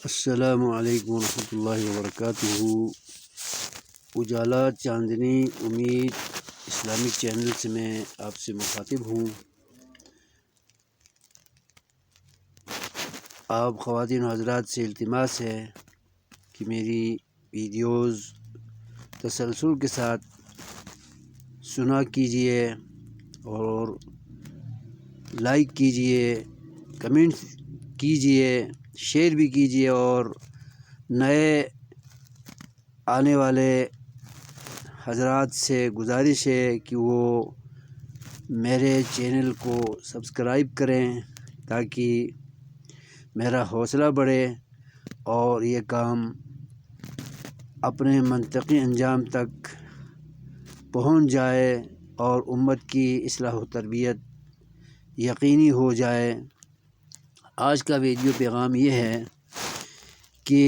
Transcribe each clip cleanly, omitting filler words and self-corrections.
السلام علیکم ورحمۃ اللہ وبرکاتہ۔ اجالا چاندنی امید اسلامک چینل سے میں آپ سے مخاطب ہوں۔ آپ خواتین و حضرات سے التماس ہے کہ میری ویڈیوز تسلسل کے ساتھ سنا کیجیے اور لائک کیجیے، کمنٹ کیجیے، شیئر بھی کیجیے، اور نئے آنے والے حضرات سے گزارش ہے کہ وہ میرے چینل کو سبسکرائب کریں تاکہ میرا حوصلہ بڑھے اور یہ کام اپنے منطقی انجام تک پہنچ جائے اور امت کی اصلاح و تربیت یقینی ہو جائے۔ آج کا ویڈیو پیغام یہ ہے کہ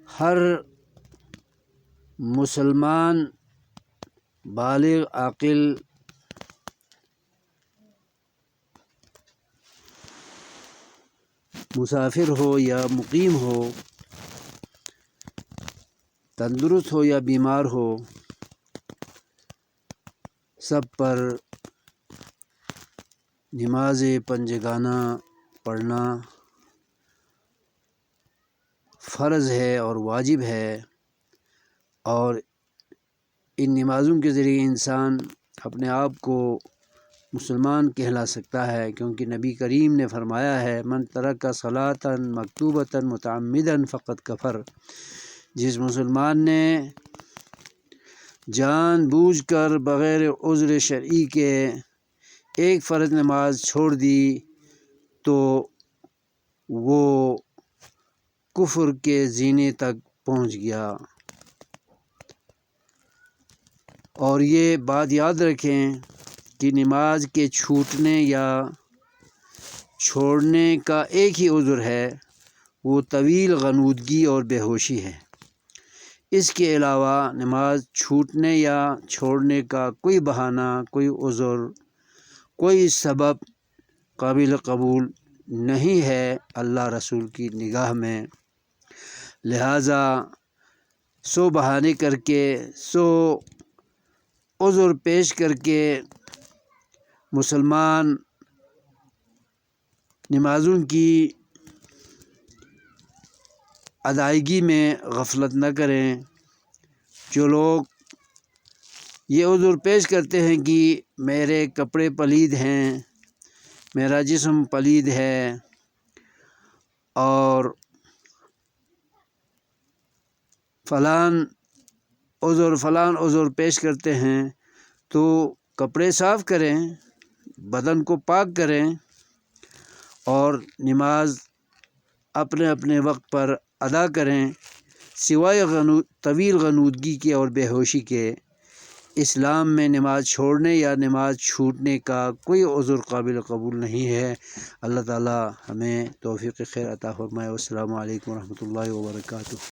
ہر مسلمان بالغ عاقل مسافر ہو یا مقیم ہو، تندرست ہو یا بیمار ہو، سب پر نماز پنجگانہ پڑھنا فرض ہے اور واجب ہے، اور ان نمازوں کے ذریعے انسان اپنے آپ کو مسلمان کہلا سکتا ہے، کیونکہ نبی کریم نے فرمایا ہے من ترک صلاۃ مکتوبۃ متعمدا فقد کفر۔ جس مسلمان نے جان بوجھ کر بغیر عذر شرعی کے ایک فرض نماز چھوڑ دی تو وہ کفر کے زینے تک پہنچ گیا۔ اور یہ بات یاد رکھیں کہ نماز کے چھوٹنے یا چھوڑنے کا ایک ہی عذر ہے، وہ طویل غنودگی اور بے ہوشی ہے۔ اس کے علاوہ نماز چھوٹنے یا چھوڑنے کا کوئی بہانہ، کوئی عذر، کوئی سبب قابل قبول نہیں ہے اللہ رسول کی نگاہ میں۔ لہٰذا سو بہانے کر کے، سو عذر پیش کر کے مسلمان نمازوں کی ادائیگی میں غفلت نہ کریں۔ جو لوگ یہ عذر پیش کرتے ہیں کہ میرے کپڑے پلید ہیں، میرا جسم پلید ہے، اور فلان عذر پیش کرتے ہیں، تو کپڑے صاف کریں، بدن کو پاک کریں، اور نماز اپنے اپنے وقت پر ادا کریں، سوائے طویل غنودگی کے اور بے ہوشی کے۔ اسلام میں نماز چھوڑنے یا نماز چھوٹنے کا کوئی عذر قابل قبول نہیں ہے۔ اللہ تعالی ہمیں توفیق خیر عطا فرمائے۔ والسلام علیکم ورحمۃ اللہ وبرکاتہ۔